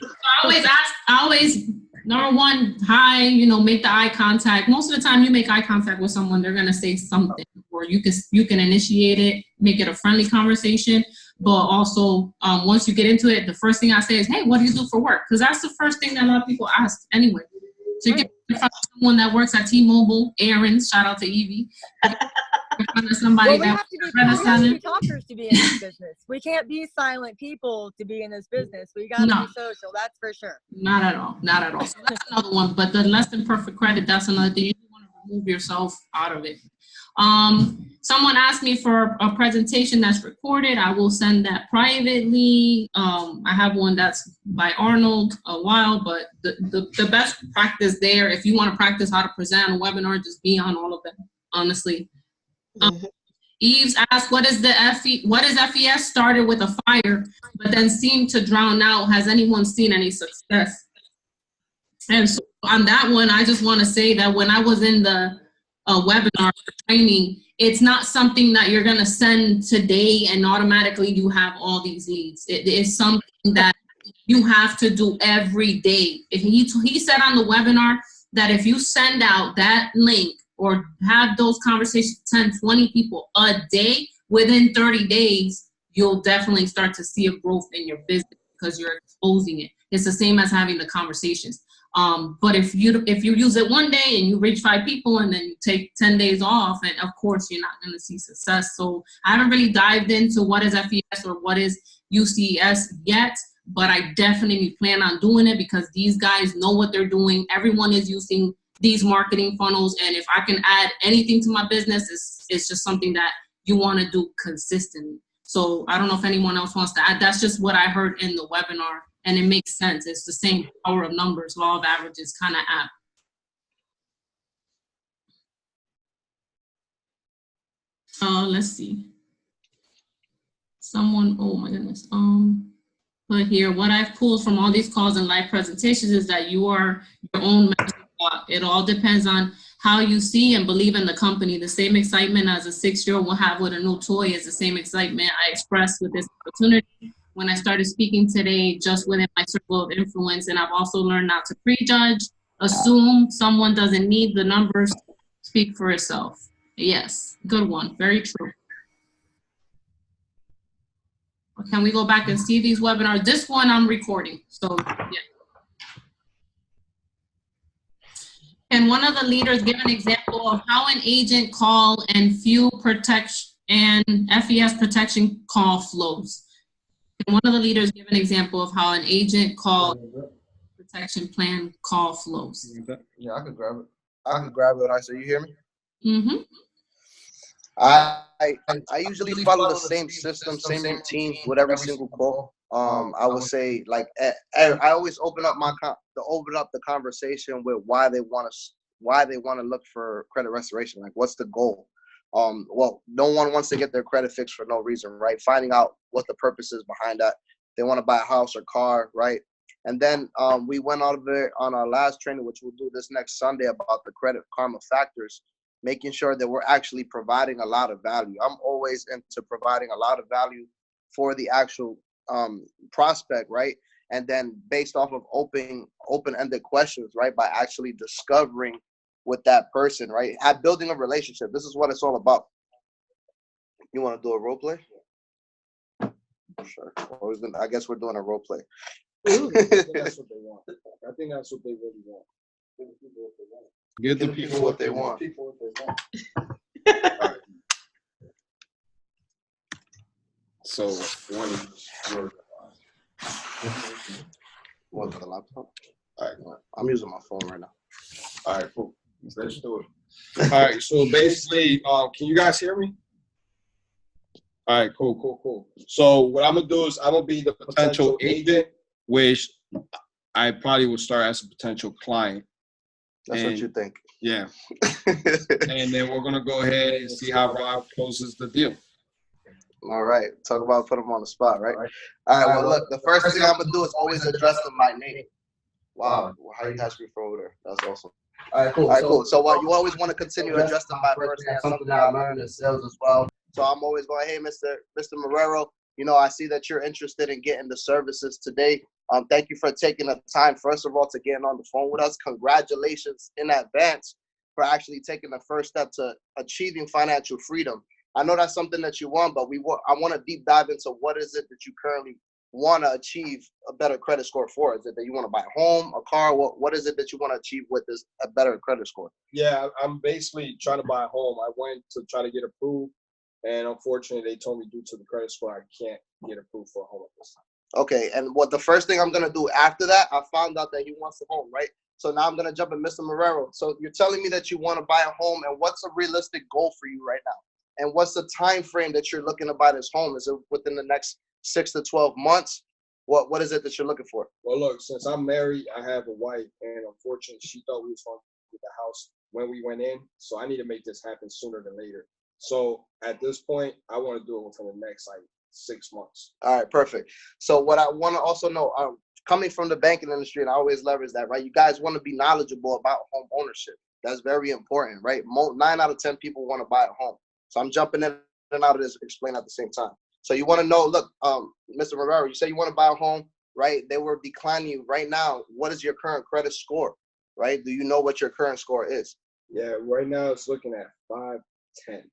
I always, number one, hi, you know, make the eye contact. Most of the time you make eye contact with someone, they're going to say something, or you can initiate it, make it a friendly conversation. But also, once you get into it, the first thing I say is, hey, what do you do for work? Because that's the first thing that a lot of people ask anyway. So you get someone that works at T-Mobile, Aaron, shout out to Evie. Somebody we have to be talkers to be in this business. We can't be silent people to be in this business. We got to be social, that's for sure. Not at all. So that's another one. But the less than perfect credit, that's another thing. You want to remove yourself out of it. Someone asked me for a presentation that's recorded. I will send that privately. I have one that's by Arnold a while, but the best practice there, if you want to practice how to present on a webinar, just be on all of them, honestly. Eves asked, what is FES started with a fire, but then seemed to drown out? Has anyone seen any success? And so on that one, I just want to say that when I was in the webinar training, it's not something that you're going to send today and automatically you have all these leads. It is something that you have to do every day. If he said on the webinar that if you send out that link or have those conversations, 10, 20 people a day, within 30 days, you'll definitely start to see a growth in your business because you're exposing it. It's the same as having the conversations. But if you use it one day and you reach 5 people and then you take 10 days off, and of course you're not going to see success. So I haven't really dived into what is FES or what is UCS yet, but I definitely plan on doing it because these guys know what they're doing. Everyone is using these marketing funnels, and if I can add anything to my business, it's just something that you want to do consistently. So I don't know if anyone else wants to add. That's just what I heard in the webinar, and it makes sense. It's the same power of numbers, law of averages kind of app. Let's see. Someone, oh my goodness. But here, what I've pulled from all these calls and live presentations is that you are your own mentor. It all depends on how you see and believe in the company. The same excitement as a 6-year-old will have with a new toy is the same excitement I expressed with this opportunity when I started speaking today, just within my circle of influence. And I've also learned not to prejudge, assume someone doesn't need the numbers, speak for itself. Yes, good one, very true. Can we go back and see these webinars? This one I'm recording, so yeah. Can one of the leaders give an example of how an agent call and fuel protection and FES protection call flows? Can one of the leaders give an example of how an agent call protection plan call flows? Yeah, I can grab it. I can grab it. So you hear me? Mm-hmm. I usually follow the same system, same routine with every single call. I would say like I always open up the conversation with why they want to look for credit restoration. Like, what's the goal? Well, no one wants to get their credit fixed for no reason, right? Finding out what the purpose is behind that. They want to buy a house or car, right? And then we went out of it on our last training, which we'll do this next Sunday, about the Credit Karma factors, making sure that we're actually providing a lot of value. I'm always into providing a lot of value for the actual prospect, right? And then based off of open-ended questions, right? By actually discovering with that person, right? Building a relationship. This is what it's all about. You want to do a role play? Sure. I guess we're doing a role play. I think that's what they want. I think that's what they really want. Give the people what they want. Right. So one is your What, the laptop? all right. I'm using my phone right now. All right, cool. Let's do it. All right, so basically, can you guys hear me? All right, cool. So what I'm gonna do is I'm gonna be the potential agent, which I probably would start as a potential client. That's what you think. Yeah. And then we're gonna go ahead and see how Rob closes the deal. All right. Talk about put them on the spot, right? All right. Well, look, the first thing I'm gonna do is always address them by name. Wow. How you guys me from over there? That's awesome. All right, cool. So you always want to continue to address them by first name. Something that I learned in sales as well. So I'm always going, hey, Mr. Marrero, I see that you're interested in getting the services today. Thank you for taking the time, first of all, to getting on the phone with us. Congratulations in advance for actually taking the first step to achieving financial freedom. I know that's something that you want, but I want to deep dive into what is it that you currently want to achieve a better credit score for. Is it that you want to buy a home, a car? What is it that you want to achieve with a better credit score? Yeah, I'm basically trying to buy a home. I went to try to get approved, and unfortunately, they told me due to the credit score, I can't get approved for a home at this time. Okay, and the first thing I'm going to do after that, I found out that he wants a home, right? So now I'm going to jump in, Mr. Marrero. So you're telling me that you want to buy a home, and what's a realistic goal for you right now? And what's the time frame that you're looking to buy this home? Is it within the next 6 to 12 months? What is it that you're looking for? Well, look, since I'm married, I have a wife, and unfortunately, she thought we was going to get the house when we went in. So I need to make this happen sooner than later. So at this point, I want to do it within the next 6 months. All right, perfect. So what I want to also know, coming from the banking industry, and I always leverage that, right? You guys want to be knowledgeable about home ownership. That's very important, right? 9 out of 10 people want to buy a home. So I'm jumping in and out of this, explain at the same time. So you want to know, look, Mr. Marrero, you say you want to buy a home, right? They were declining you right now. What is your current credit score, right? Do you know what your current score is? Yeah, right now it's looking at 510.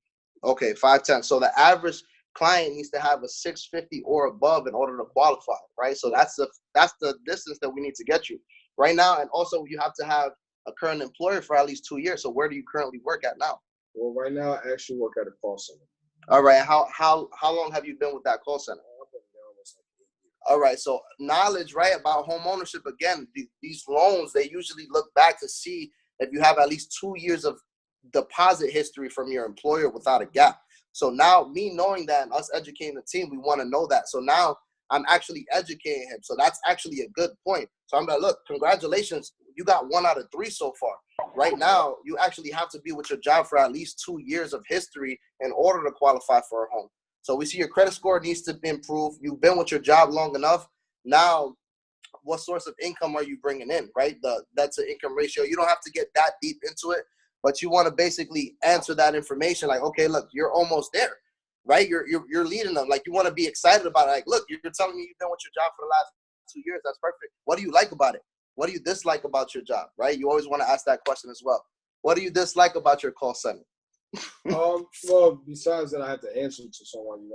Okay, 510. So the average client needs to have a 650 or above in order to qualify, right? So that's the distance that we need to get you right now. And also you have to have a current employer for at least 2 years. So where do you currently work at now? Well, right now I actually work at a call center. All right. How long have you been with that call center? All right. So knowledge, right, about home ownership. Again, these loans, they usually look back to see if you have at least 2 years of deposit history from your employer without a gap. So now me knowing that and us educating the team, we want to know that. So now I'm actually educating him. So that's actually a good point. So I'm like, look, congratulations. You got 1 out of 3 so far. Right now, you actually have to be with your job for at least 2 years of history in order to qualify for a home. So we see your credit score needs to improve. You've been with your job long enough. Now, what source of income are you bringing in, right? The debt to income ratio. You don't have to get that deep into it, but you want to basically answer that information like, okay, look, you're almost there, right? You're leading them. Like, you want to be excited about it. Like, look, you're telling me you've been with your job for the last 2 years. That's perfect. What do you like about it? What do you dislike about your job, right? You always want to ask that question as well. What do you dislike about your call center? Well, besides that, I have to answer to someone,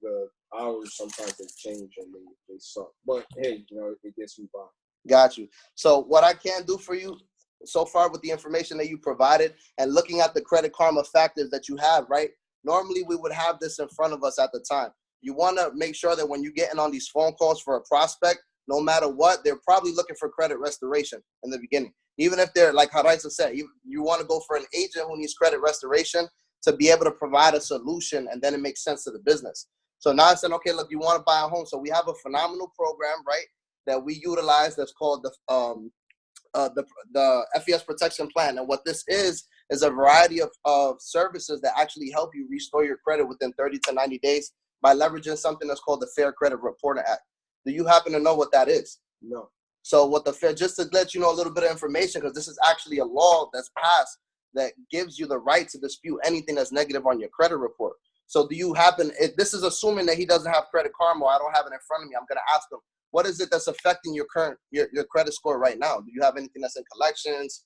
the hours sometimes they change and they suck. But hey, it gets me by. Got you. So what I can do for you so far with the information that you provided and looking at the Credit Karma factors that you have, right? Normally we would have this in front of us at the time. You want to make sure that when you're getting on these phone calls for a prospect, no matter what, they're probably looking for credit restoration in the beginning. Even if they're, like Haraisa said, you want to go for an agent who needs credit restoration to be able to provide a solution, and then it makes sense to the business. So now I said, okay, look, you want to buy a home. So we have a phenomenal program, right, that we utilize that's called the FES Protection Plan. And what this is a variety of services that actually help you restore your credit within 30 to 90 days by leveraging something that's called the Fair Credit Reporting Act. Do you happen to know what that is? No. So what the Fair, just to let you know a little bit of information, because this is actually a law that's passed that gives you the right to dispute anything that's negative on your credit report. So do you happen, this is assuming that he doesn't have Credit Karma, I don't have it in front of me, I'm going to ask him, what is it that's affecting your credit score right now? Do you have anything that's in collections?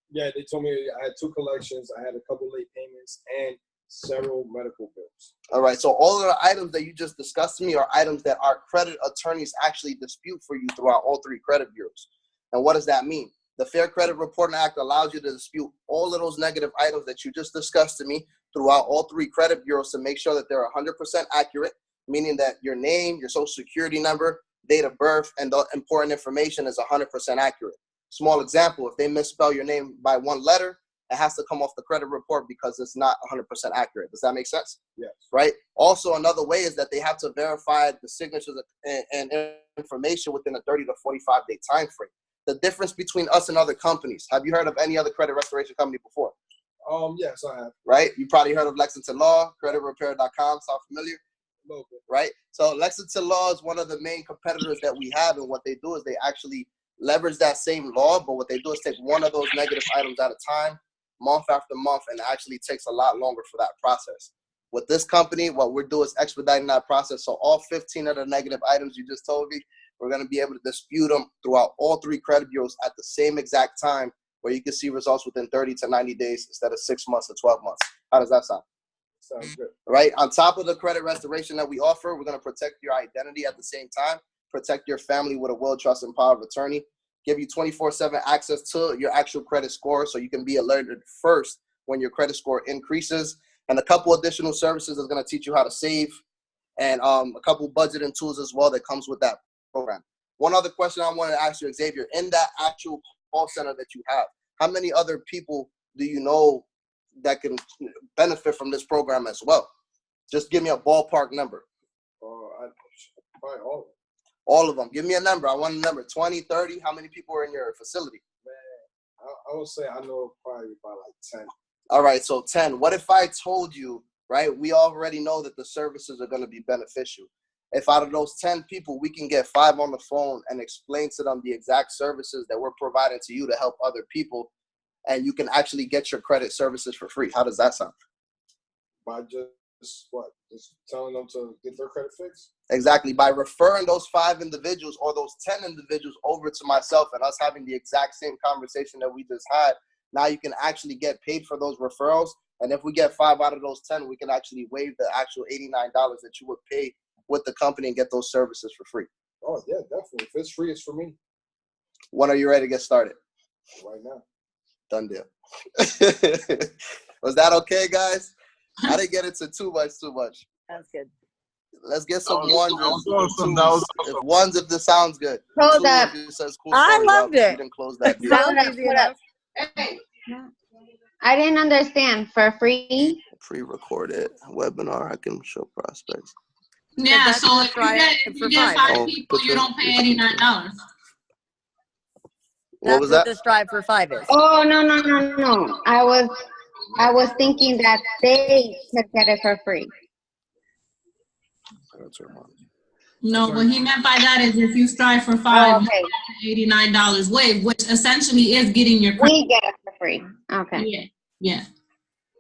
Yeah, they told me I had 2 collections, I had a couple late payments, and several medical bills. All right, so all of the items that you just discussed to me are items that our credit attorneys actually dispute for you throughout all 3 credit bureaus. And what does that mean? The Fair Credit Reporting Act allows you to dispute all of those negative items that you just discussed to me throughout all 3 credit bureaus to make sure that they're 100% accurate, meaning that your name, your social security number, date of birth, and the important information is 100% accurate. Small example, if they misspell your name by 1 letter, it has to come off the credit report because it's not 100% accurate. Does that make sense? Yes. Right? Also, another way is that they have to verify the signatures and information within a 30 to 45-day time frame. The difference between us and other companies. Have you heard of any other credit restoration company before? Yes, I have. Right? You probably heard of Lexington Law, creditrepair.com. Sound familiar? A little bit. Right? So Lexington Law is one of the main competitors that we have, and what they do is they actually leverage that same law, but what they do is take one of those negative items at a time, month after month, and it actually takes a lot longer for that process. With this company, what we're doing is expediting that process. So all 15 of the negative items you just told me, we're going to be able to dispute them throughout all 3 credit bureaus at the same exact time, where you can see results within 30 to 90 days instead of 6 months to 12 months. How does that sound? Sounds good. Right? On top of the credit restoration that we offer, we're going to protect your identity at the same time, protect your family with a will, trust, and power of attorney, give you 24/7 access to your actual credit score so you can be alerted first when your credit score increases, and a couple additional services that's going to teach you how to save, and a couple budgeting tools as well that comes with that program. One other question I wanted to ask you, Xavier, in that actual call center that you have, how many other people do you know that can benefit from this program as well? Just give me a ballpark number. Probably all of them. All of them. Give me a number. I want a number. 20, 30. How many people are in your facility? Man, I would say I know probably about like 10. All right, so 10. What if I told you, right, we already know that the services are going to be beneficial. If out of those 10 people, we can get 5 on the phone and explain to them the exact services that we're providing to you to help other people, and you can actually get your credit services for free. How does that sound? By just telling them to get their credit fixed? Exactly. By referring those 5 individuals or those 10 individuals over to myself and us having the exact same conversation that we just had, now you can actually get paid for those referrals. And if we get 5 out of those 10, we can actually waive the actual $89 that you would pay with the company and get those services for free. Oh, yeah, definitely. If it's free, it's for me. When are you ready to get started? Right now. Done deal. Was that okay, guys? I didn't get into too much. That's good. Let's get some That ones. was awesome. That was awesome. If ones, if this sounds good. Hold Two, up. if it says cool I story, loved well, it. You didn't close that deal. Sounds Hold up, easy hold enough. up. I didn't understand. For free? Pre-recorded webinar, I can show prospects. Yeah, that's so if right, you for get five. 5 Oh, people, put you the- don't pay $89. What was That's that? what the Strive for 5 is. Oh, no. I was thinking that they could get it for free. No, what he meant by that is if you strive for 5, Okay. you get $89 waive, which essentially is getting your credit. We get it for free. Okay. Yeah.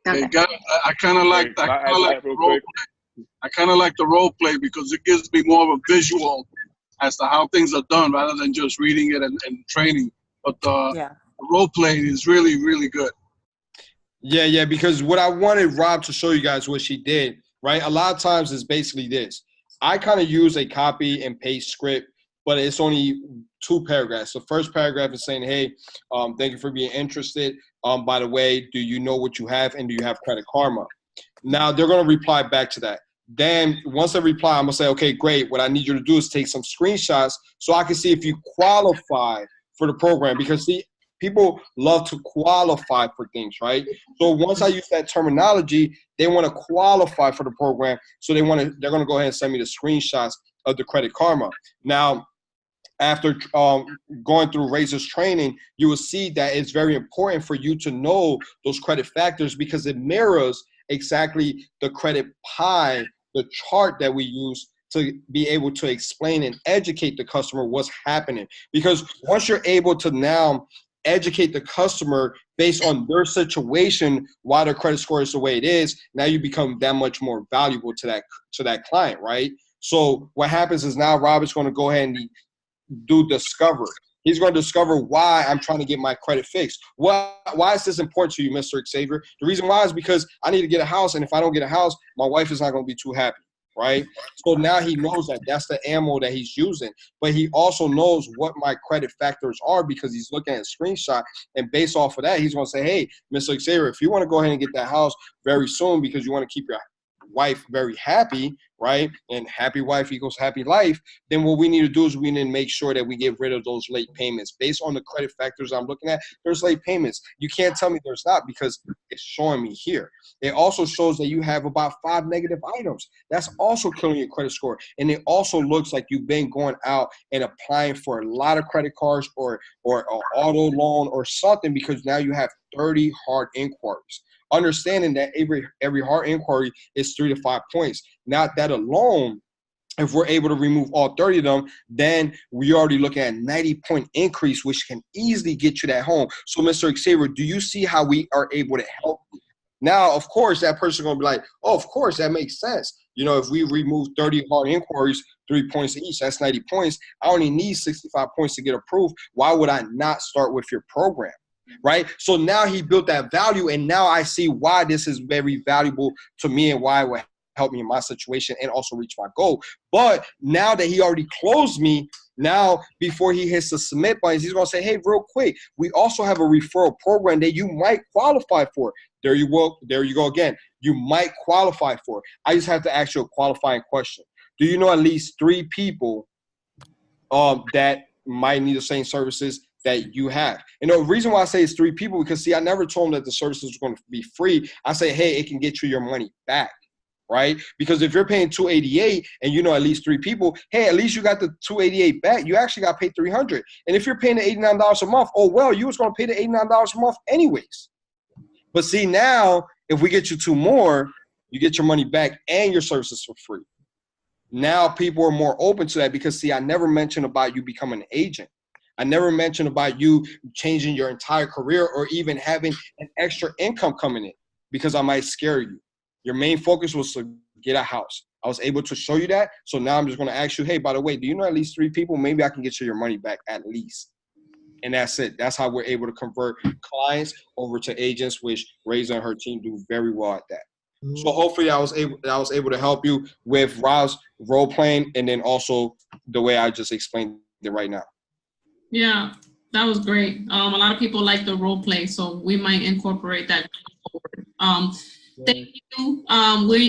Hey, Okay. guys, I kind of like Can I add that real the role quick? play. I kind of like the role play because it gives me more of a visual as to how things are done rather than just reading it and training. But the role play is really, really good. Yeah, because what I wanted Rob to show you guys what she did, right? A lot of times is basically this. I kind of use a copy and paste script, but it's only 2 paragraphs. The first paragraph is saying, hey, thank you for being interested. By the way, do you know what you have and do you have Credit Karma? Now, they're going to reply back to that. Then once they reply, I'm going to say, okay, great. What I need you to do is take some screenshots so I can see if you qualify for the program. Because, see, people love to qualify for things, right? So once I use that terminology, they want to qualify for the program. So they're going to go ahead and send me the screenshots of the Credit Karma. Now, after going through Razor's training, you will see that it's very important for you to know those credit factors because it mirrors exactly the credit pie, the chart that we use to be able to explain and educate the customer what's happening. Because once you're able to now educate the customer based on their situation, why their credit score is the way it is, now you become that much more valuable to that client, right? So what happens is now Robert's going to go ahead and do discovery. He's going to discover why I'm trying to get my credit fixed. Why is this important to you, Mr. Xavier? The reason why is because I need to get a house, and if I don't get a house, my wife is not going to be too happy, right? So now he knows that that's the ammo that he's using, but he also knows what my credit factors are because he's looking at a screenshot, and based off of that, he's going to say, hey, Mr. Xavier, if you want to go ahead and get that house very soon because you want to keep your wife very happy, right? And happy wife equals happy life. Then what we need to do is we need to make sure that we get rid of those late payments. Based on the credit factors I'm looking at, there's late payments. You can't tell me there's not because it's showing me here. It also shows that you have about 5 negative items. That's also killing your credit score. And it also looks like you've been going out and applying for a lot of credit cards or an auto loan or something because now you have 30 hard inquiries. Understanding that every hard inquiry is 3 to 5 points. Not that alone, if we're able to remove all 30 of them, then we're already looking at 90-point increase, which can easily get you that home. So, Mr. Xavier, do you see how we are able to help you? Now, of course, that person's going to be like, oh, of course, that makes sense. You know, if we remove 30 hard inquiries, 3 points each, that's 90 points. I only need 65 points to get approved. Why would I not start with your program? Right? So now he built that value, and now I see why this is very valuable to me and why it will help me in my situation and also reach my goal. But now that he already closed me, now before he hits the submit buttons, he's going to say, hey, real quick, we also have a referral program that you might qualify for. There you go again. You might qualify for. I just have to ask you a qualifying question. Do you know at least 3 people that might need the same services that you have? And the reason why I say it's 3 people, because see, I never told them that the services were going to be free. I say, hey, it can get you your money back, right? Because if you're paying $288 and you know at least 3 people, hey, at least you got the $288 back. You actually got paid $300. And if you're paying the $89 a month, oh well, you was going to pay the $89 a month anyways. But see, now if we get you 2 more, you get your money back and your services for free. Now people are more open to that because see, I never mentioned about you becoming an agent. I never mentioned about you changing your entire career or even having an extra income coming in because I might scare you. Your main focus was to get a house. I was able to show you that. So now I'm just going to ask you, hey, by the way, do you know at least 3 people? Maybe I can get you your money back at least. And that's it. That's how we're able to convert clients over to agents, which Razor and her team do very well at that. So hopefully I was able to help you with Rob's role playing, and then also the way I just explained it right now. Yeah, that was great. A lot of people like the role play, so we might incorporate that going forward. Thank you.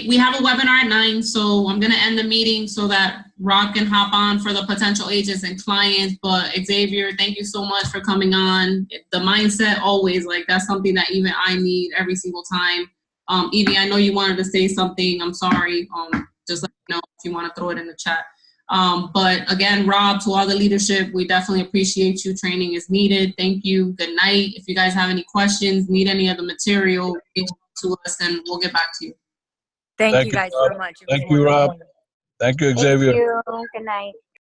We have a webinar at 9, so I'm gonna end the meeting so that Rob can hop on for the potential agents and clients. But Xavier, thank you so much for coming on. The mindset always, like, that's something that even I need every single time. Evie, I know you wanted to say something. I'm sorry. Just let me know if you want to throw it in the chat. But again, Rob, to all the leadership, we definitely appreciate you. Training is needed. Thank you. Good night. If you guys have any questions, need any of the material, reach out to us and we'll get back to you. Thank you guys so much. Thank you, Rob. Thank you, Xavier. Thank you. Good night.